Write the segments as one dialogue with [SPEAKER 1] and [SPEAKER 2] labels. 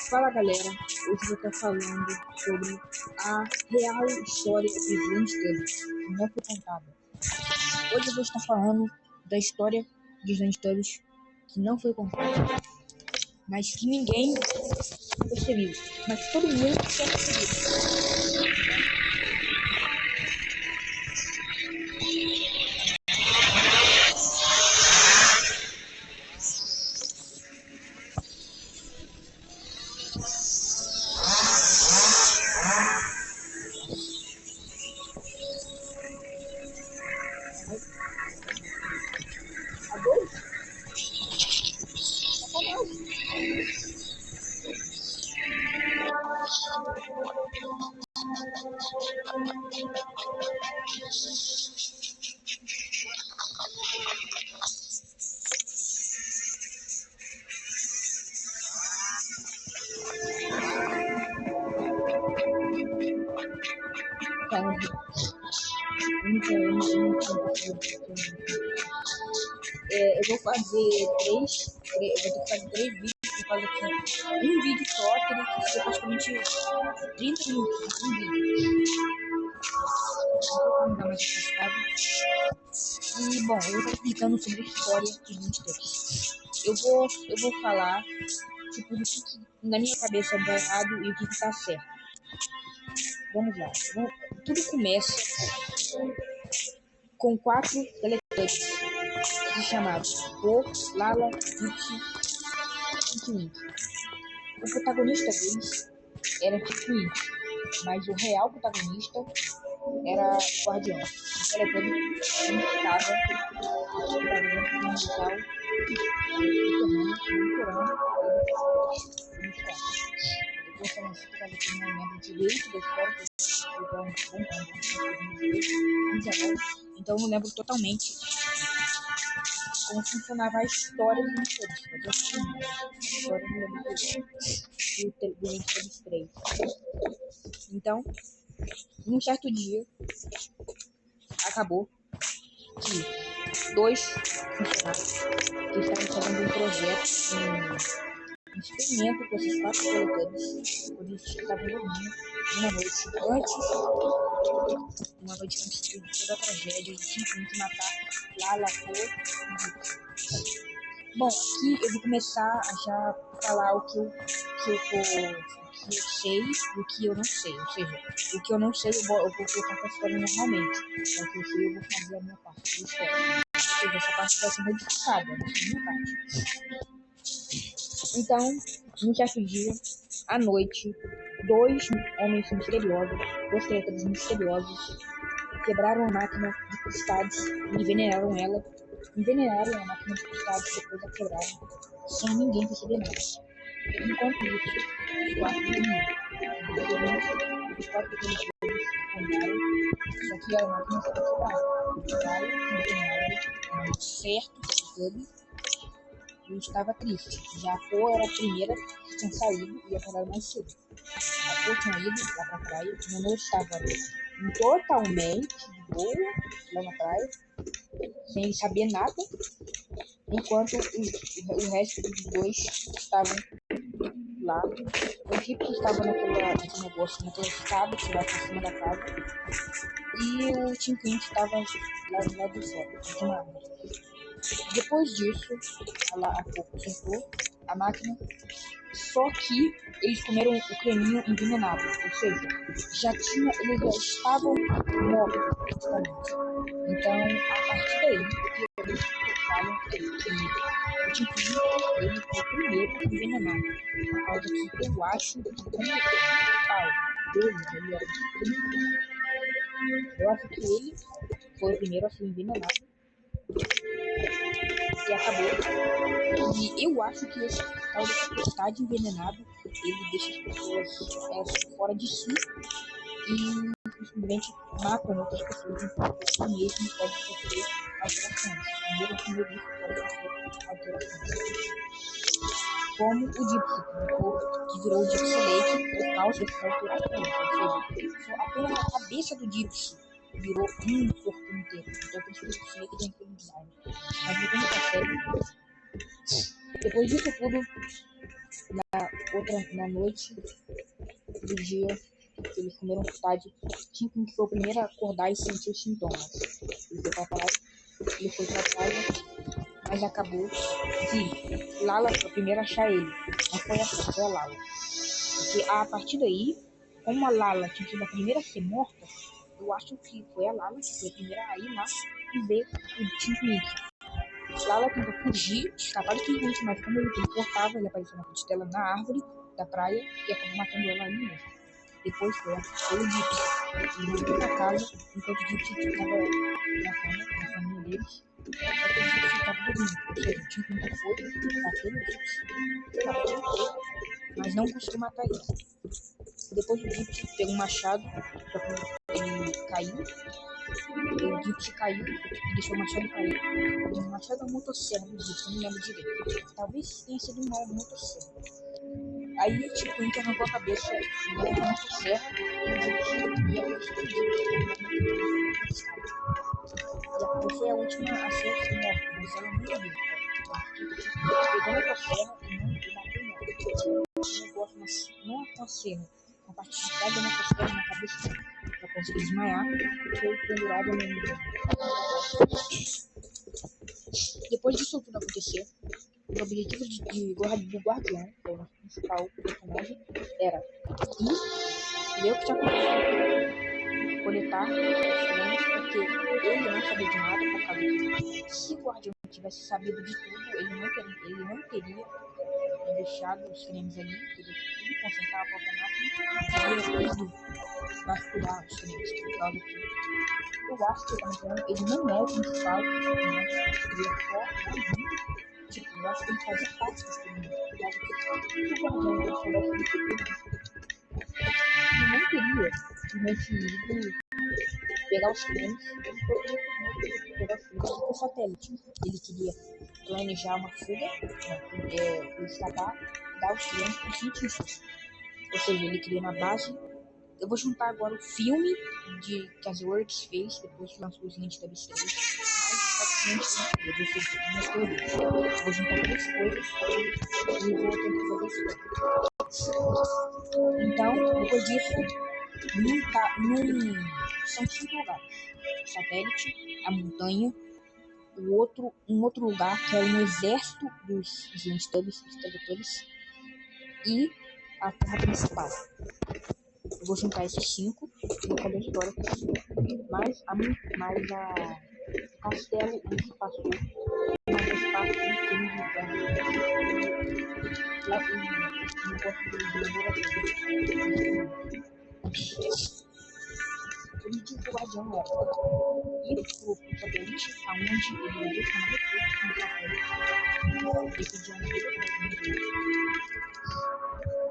[SPEAKER 1] Fala galera, hoje eu vou estar falando sobre a real história dos Lannister, que não foi contada. Hoje eu vou estar falando da história dos Lannister que não foi contada, mas que ninguém percebeu, mas todo mundo percebeu. Eu vou fazer três vídeos por causa que um vídeo só teria que ser praticamente 30 minutos. Um vídeo. Não dá mais afastado. E bom, eu vou explicando sobre a história de Lannister. Eu vou falar tipo do que na minha cabeça dá errado e o que tá certo. Vamos lá. Tudo começa com 4 Teletubbies chamados Po, Lala, Dipsy e Twink. O protagonista deles era Twink, mas o real protagonista era o Guardião. O Teletubby estava mundial eu vou falar isso porque eu não lembro direito da história, então eu não lembro totalmente como funcionava a história do Lannister, mas eu sei a história do Lannister do Lannister 3. Então, num certo dia, acabou que 2 funcionários que estavam fazendo um projeto, um experimento com esses 4 Teletubbies, quando eles estavam dormindo, uma noite antes de toda a tragédia, eles tinham que matar Lala, Po e bom, aqui eu vou começar a já falar o que eu sei e o que eu não sei. Ou seja, o que eu não sei eu vou colocar pra história normalmente. O que eu sei eu vou fazer a minha parte da história. Ou seja, essa parte vai ser modificada, na minha parte. Então, no certo dia, à noite, 2 homens misteriosos, 2 Teletubbies misteriosos, quebraram a máquina de cristais e envenenaram ela. Envenenaram a máquina de cristais e depois a quebraram, sem ninguém perceber nada. Enquanto isso, os 4 dormiam. Os 4 Teletubbies acordaram, só que a máquina estava quebrada. Envenenaram certo Teletubby e estava triste. Já a Po era a primeira que tinha saído e acordaram mais cedo. A Po tinha ido lá pra praia, o Nono estava totalmente de boa lá na praia, sem saber nada, enquanto o resto dos 2 estavam lá. O Gypsy estava naquele negócio, naquela escada que vai pra cima da casa, e o Tintin estava lá do lado de fora, de uma árvore. Depois disso, a pouco sentou a máquina, só que eles comeram o creminho envenenado, ou seja, eles já estavam mortos praticamente. Então, a partir daí, o que eles falam é que o Tintin, ele foi o primeiro envenenado, por causa que eu acho que como o pai dele, ele era o primeiro, eu acho que ele foi o primeiro a ser envenenado e acabou. E eu acho que esse tal de tempestade envenenado, ele deixa as pessoas fora de si e simplesmente matam outras pessoas, então você mesmo pode sofrer alterações. Mesmo que meu bicho pode sofrer alterações. Como o Gypsy, que virou o Gypsy Lake por causa dessas alterações. Ou seja, só apenas a cabeça do Gypsy virou um corpo inteiro. Então por isso que o Gypsy Lake tem aquele design. Mas voltando pra série, Depois disso tudo, na noite do dia que eles comeram tarde, Tintin foi o primeiro a acordar e sentir os sintomas. Ele foi pra casa, mas acabou que Lala foi a primeira a achar ele. Não foi a Lala. Porque a partir daí, como a Lala tinha sido a primeira a ser morta, eu acho que foi a Lala que foi a primeira a ir lá e ver o Tintin. Lala tentou fugir, escapar do Tintin, mas como ele teleportava, ele apareceu na frente dela na árvore da praia e acabou matando ela ali mesmo. Depois foi o Gypsy. Ele voltou pra casa enquanto o Gypsy estava na caminha deles. Só que o Gypsy estava dormindo. Ou seja, o Tintin foi, bateu no Gypsy, mas não conseguiu matar ele. Depois o Gypsy pegou um machado, só que ele caiu. O Gypsy caiu e deixou o machado cair. O machado é uma motosserra do Gypsy, não lembro direito. Talvez tenha sido uma motosserra. Aí, tipo, arrancou a cabeça da motosserra e o Gypsy ia e foi a última a ser morta, mas ela não morreu. Pegou a motosserra e não bateu nela. O negócio não aconteceu. A parte de cada motosserra na cabeça dela. Ela conseguiu desmaiar e foi pendurada no meio. Depois disso tudo acontecer, o objetivo do Guardião, que é o nosso principal personagem, era ver o que tinha acontecido, coletar os prêmios, porque ele não sabia de nada, por causa que se o Guardião tivesse sabido de tudo, ele não teria deixado os prêmios ali, teria que consertar a própria máquina e depois vasculhar os prêmios, por causa que eu acho que ele não é o principal, mas ele é só tipo, eu acho que ele fazia parte do experimento. Se o Guardião soubesse de tudo, ele não teria simplesmente ido pegar os prêmios, ele poderia pegar os prêmios do satélite. Ele queria planejar uma fuga, escapar, dar os prêmios para os cientistas. Ou seja, ele queria uma base. Eu vou juntar agora o filme que a Zworks fez, depois que lançou os Lentes da B3, eu vou juntar duas coisas e vou tentar fazer isso. Então, depois disso, são 5 lugares: o satélite, a montanha, um outro lugar que é um exército dos Teletubbies e a terra principal. Eu vou juntar esses 5 e vou fazer a história com isso. Mas o castelo onde se passou uma das partes do filme de lá no negócio do laboratório. O vídeo do Guardião era ir pro satélite, aonde ele ia chamar recursos no satélite. Ele pediu uma ajuda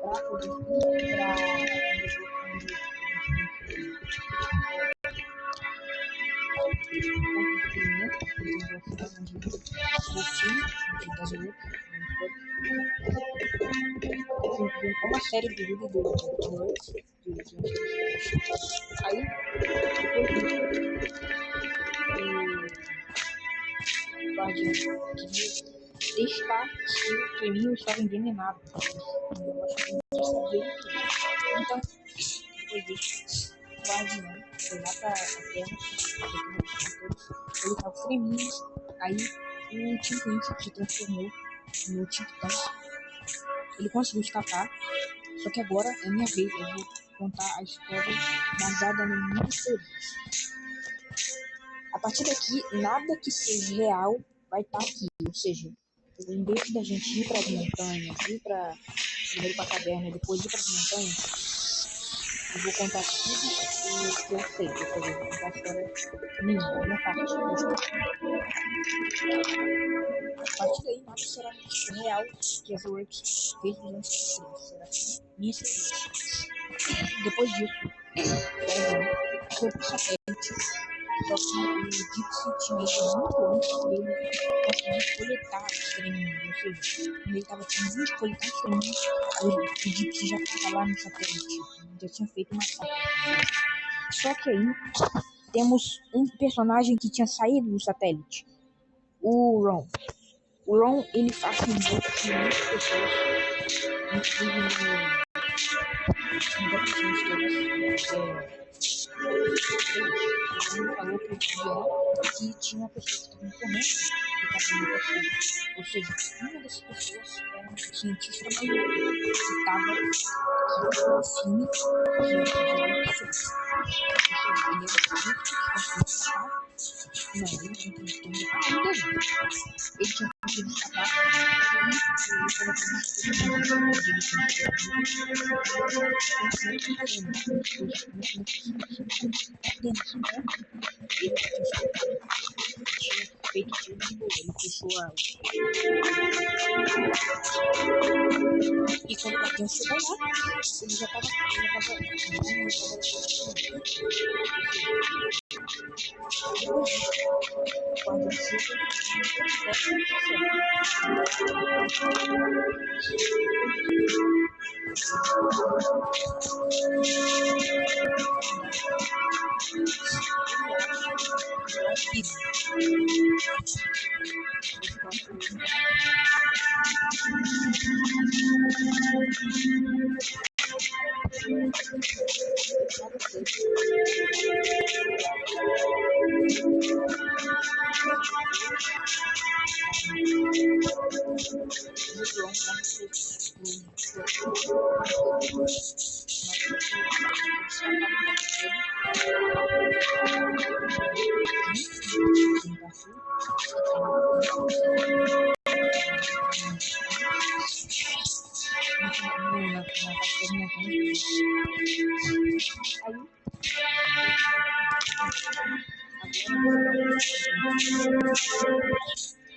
[SPEAKER 1] pra poder ir pra é uma série de vídeos do Netflix. Aí, o Guardião queria testar se o creminho estava envenenado. Eu acho que não sabia de tudo. Então, depois disso, o Guardião foi lá pra Terra, ele tava os creminhos. Aí, o Tintin se transformou no Titã. Ele conseguiu escapar. Só que agora é minha vez, eu vou contar a história baseada em muitas teorias. A partir daqui, nada que seja real vai estar aqui. Ou seja, em vez da gente ir para as montanhas, primeiro para a caverna, depois ir para as montanhas, eu vou contar tudo o que eu sei. Ou seja, eu vou contar a história minha parte. A partir daí, nada será real que a Zworks fez durante os 3. Será minha experiência. Depois disso, foi pro satélite. Só que o Gypsy tinha ido muito longe dele conseguir coletar os creminhos. Ou seja, quando ele estava terminando de coletar os creminhos, o Gypsy já estava lá no satélite. Já tinha feito uma saca. Só que aí temos um personagem que tinha saído do satélite. O Ron. O Ron, ele fascinou muitas pessoas, inclusive no Doctor ele falou pro John que tinha pessoas que estavam correndo do tratamento assim. Ou seja, uma das pessoas era um cientista maluco que estava no filme que era considerado pessoas. Ou seja, ele era o cientista que conseguiu escapar. Não, ele tinha que ele tinha conseguido escapar e ele estava fazendo onde ele conseguiu feito tiro de boa, ele fechou a. E quando o Guardião chegou lá, ele já tava. Guardião chega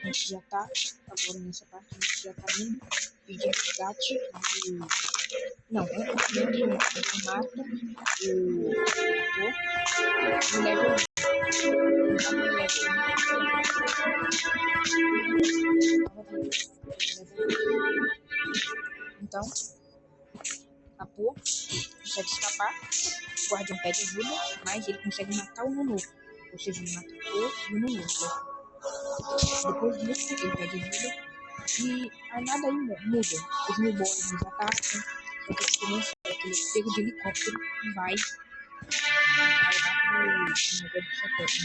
[SPEAKER 1] a gente já tá agora nessa parte, a gente já tá indo pedir resgate não, antes mata o level então a Poe consegue escapar, o Guardião pede ajuda, mas ele consegue matar o Nunu, ou seja, ele mata o Poe e o Nunu. Depois disso, ele pede ajuda e a nada aí muda. Os newborns atacam, só que a diferença é que ele é pego de helicóptero e vai lá pro negócio do satélite.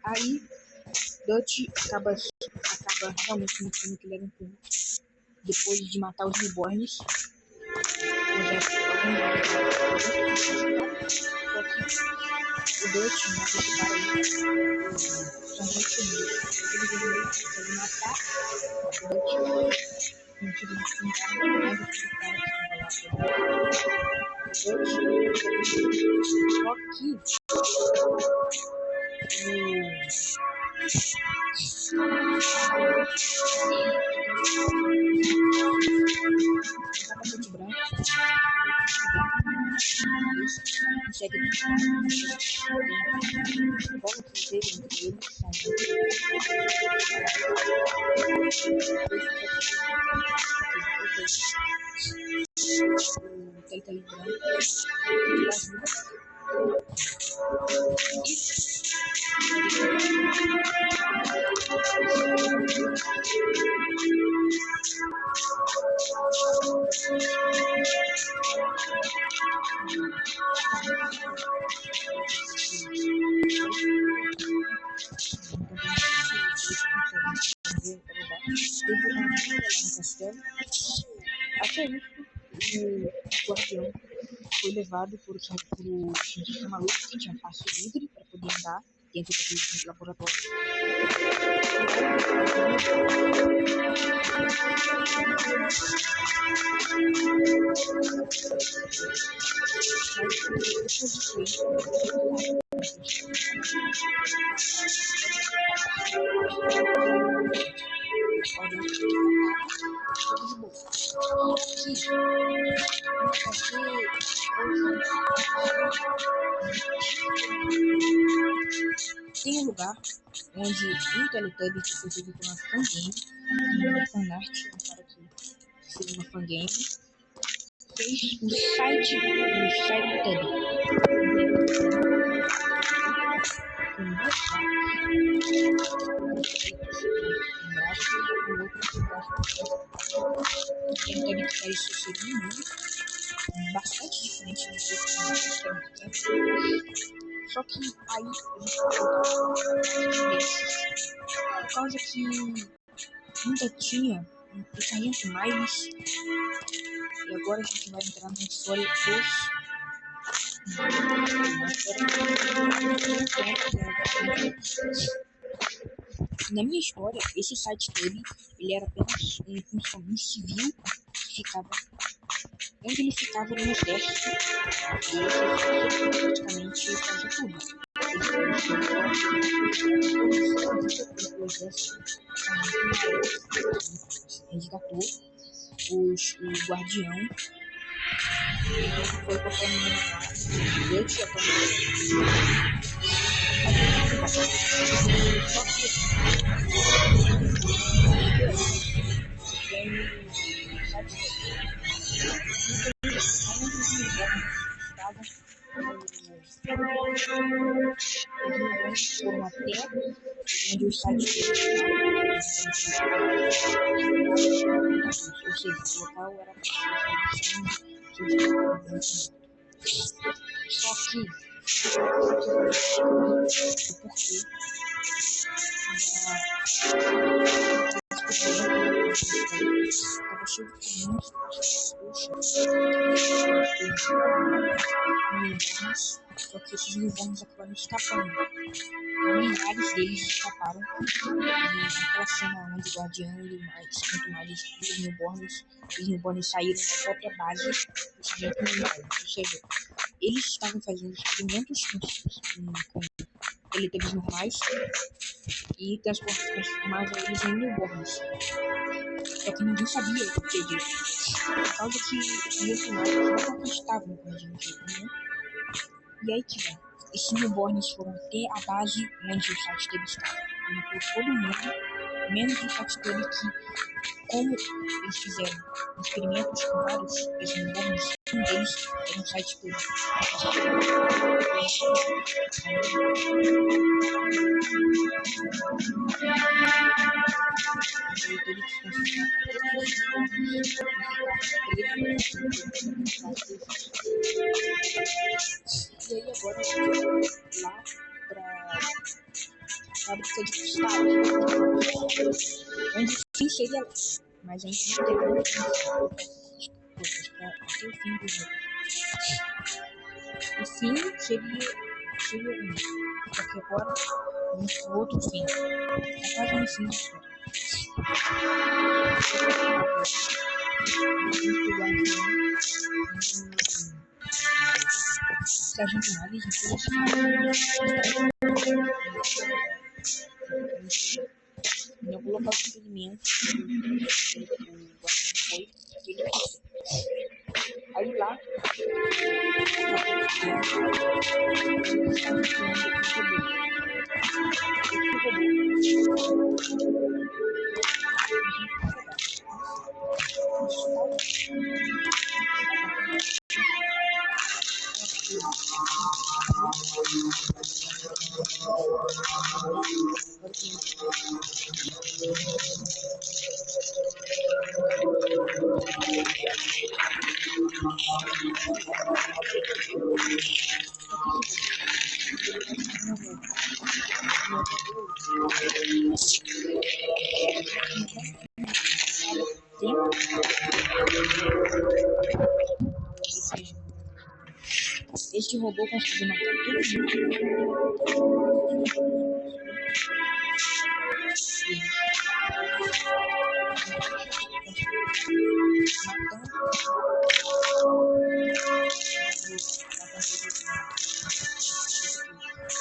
[SPEAKER 1] Aí Dutch acaba realmente mostrando que ele era um pouco depois de matar os newborns. O Dutch mata esse cara aí. São muito felizes. Ele consegue matar o Dutch com um tiro de espingarda, mas aquele cara que estava lá. Só capacete branco consegue bola que teve entre eles são o Teletele branco que ajuda até isso o Guardião foi levado por cientista maluco que tinha passe livre para poder andar dentro daquele laboratório. Tem um lugar onde um Teletubby que foi feito por uma fangame, uma fanart, um cara que fez uma fangame, fez o site Tubby. Com duas um braço e o outro braço. Teletubby que faz isso seria bastante diferente do que eu só que aí por causa que ainda tinha o Sargento Miles, e agora a gente vai entrar na história Na minha história, esse site dele, ele era apenas um civil que ficava onde ele ficava no exército, e ele praticamente fazia tudo. O exército resgatou o guardião, foi qualquer menina lá, eu tinha foram até onde o site ou seja, o local era só que porque estava cheio de newborns, só que esses newborns acabaram escapando. Milhares deles escaparam naquela cena onde o guardião e muito mais os newborns saíram da própria base do Sargento Miles. Ou seja, eles estavam fazendo experimentos com Teletubbies normais e transformavam eles em newborns. Só que ninguém sabia o que disso. Por causa que no final eles não acreditavam com a gente, né? E aí que vem. Esses newborns foram até a base onde o site dele estava. Matou todo mundo, menos o site dele que, como eles fizeram experimentos com vários desses newborns, um deles era um site dele. E aí agora a gente vai lá pra fábrica de cristais, onde sim seria lá, mas a gente não teve coisas pra até o fim do jogo. O fim seria um, só que agora vamos pro outro fim, tá quase no fim da história. Sargento Miles não colocar o experimento foi aí lá Este robô conseguiu matar todo mundo.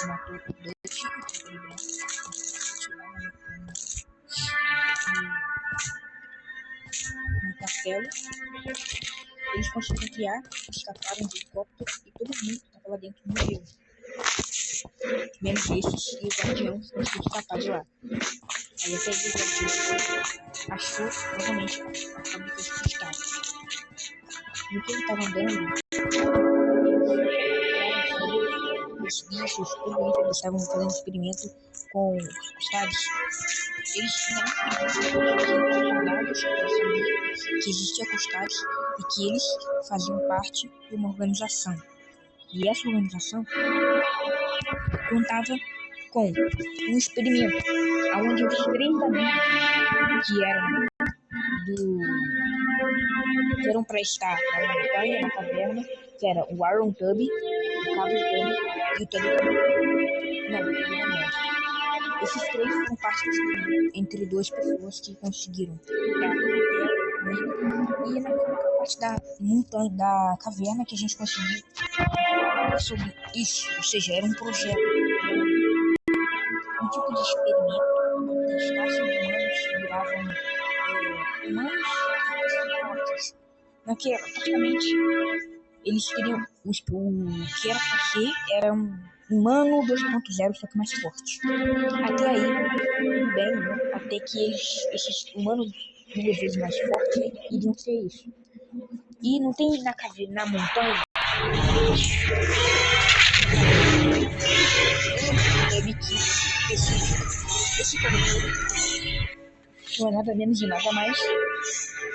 [SPEAKER 1] Matou dois no castelo. Eles conseguiram criar, escaparam de helicóptero e todo mundo que estava lá dentro morreu. Menos esses e o guardião conseguiu escapar de lá. Aí até o guardião achou novamente a fábrica de cristais. No que ele estava andando, os bichos, tudo isso, eles estavam fazendo experimento com os cristais. Eles tinham soldados para saber que existia cristais e que eles faziam parte de uma organização. E essa organização contava com um experimento onde os 3 amigos que eram para estar na montanha, na caverna, que era o Iron Tubby, o Cabo Tubby e o Tubby não, o Tubby da Neve. Esses 3 foram parte do experimento entre 2 pessoas que conseguiram pegar e naquela parte da montanha, da caverna que a gente conseguiu sobre isso, ou seja, era um projeto, um tipo de experimento para testar se os humanos viravam humanos fortes. Naquela, praticamente, eles queriam, o que era para ser era um humano 2.0, só que mais forte. Até aí, tudo bem, né? Até que esses humanos 2 vezes mais fortes iriam ser isso. E não tem na caverna, na montanha, esse corredor não é nada menos e nada mais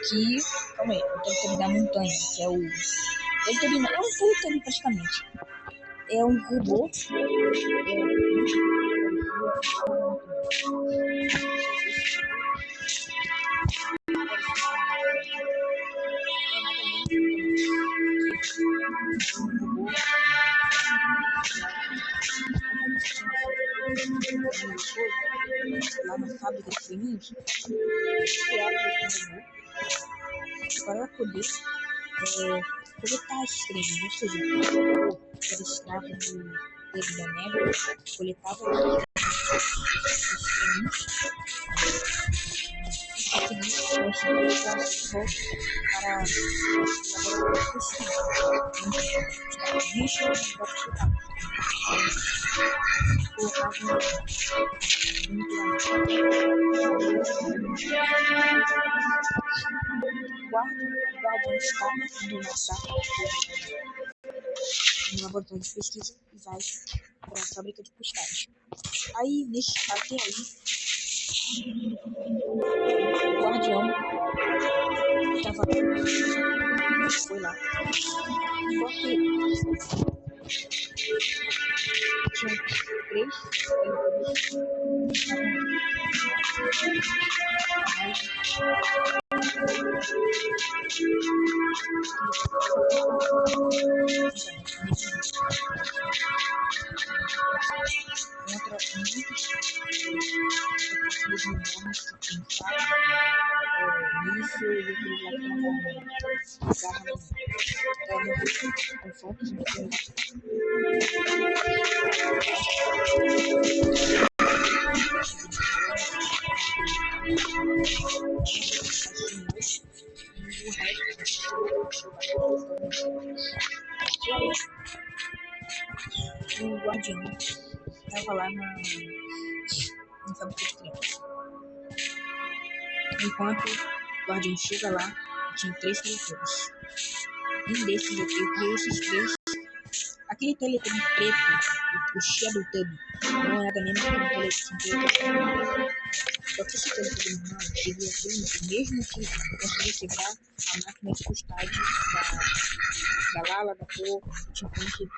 [SPEAKER 1] que, calma aí, o Teletubby da montanha, que é o Teletubby, não é um Teletubby praticamente, é um robô, lá na fábrica de creminhos, para poder coletar esses cremes, ou seja, era escravo do Tubby da Neve, coletava esses creminhos e conseguia levar de volta para o laboratório possível, os bichos e os colocavam guarda está do massacre no laboratório de pesquisa e vai para a fábrica de cristais. Aí, até aí, o guardião estava foi lá. Só que tinha 3 contra muitos enormes que pensaram nisso e aqueles lá que estavam com fotos o guardião estava lá na fábrica de cremes. Enquanto o guardião chega lá, tinha 3 teletubbies. Um desses eu criei esses 3. Aquele Teletubby preto, o Shadow Tubby, não é nada menos que um Teletubby. Só que esse Teletubby normal, ele é mesmo que conseguiu quebrar a máquina de custagem da Lala, da Cor, tinha conseguido.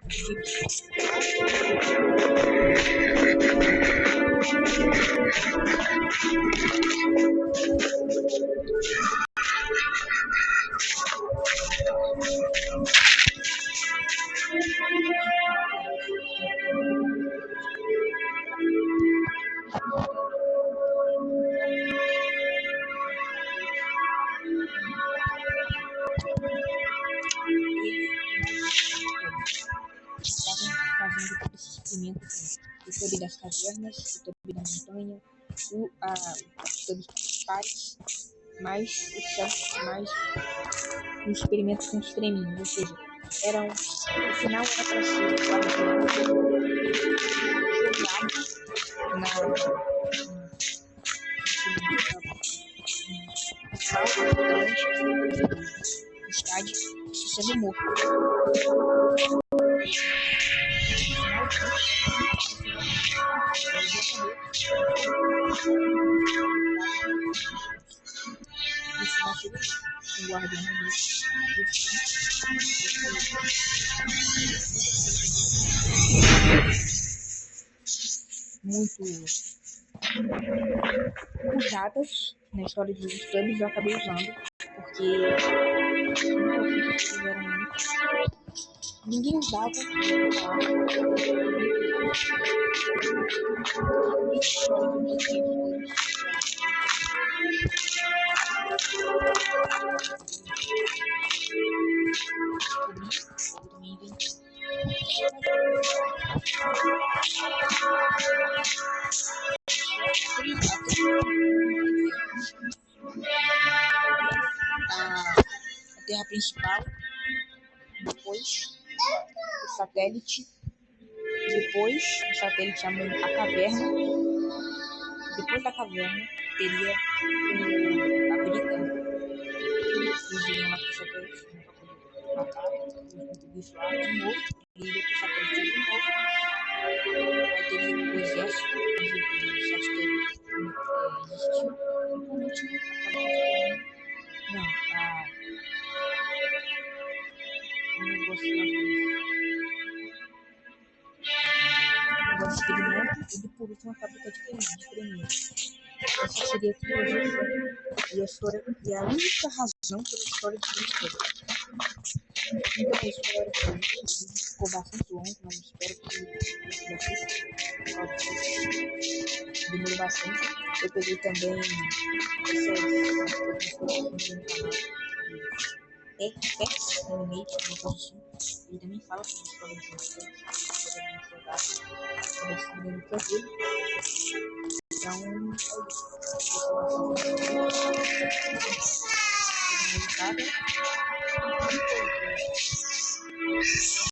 [SPEAKER 1] Estavam fazendo todo esse experimento com o Toby das cavernas, o Toby da montanha, os Tobys principais, mais um experimento com os treminhos, ou seja, no final era para ser jogado no estádio, sendo morto. Isso vai ser um guardião muito usadas na história dos Tubbies. Eu acabei usando porque ninguém usava. A Terra principal, depois o satélite chamado a caverna. Depois da caverna teria a Brita, eles iriam lá para o satélite para poder matar os bichos lá de novo, e iria para o satélite de novo. Aí teria o exército, onde o satélite existiu, e por último não, o negócio lá do experimento, e por último a fábrica de experimento. Essa seria a trilogia e a história, e a única razão pela história de história. Então é isso, galera. O vídeo ficou bastante longo, mas espero que vocês demorou bastante. Eu peguei também essas coisas no canal Pets Animate, uma coisa assim. Ele também fala sobre a história de história sobre esse primeiro prazer. Então, é isso.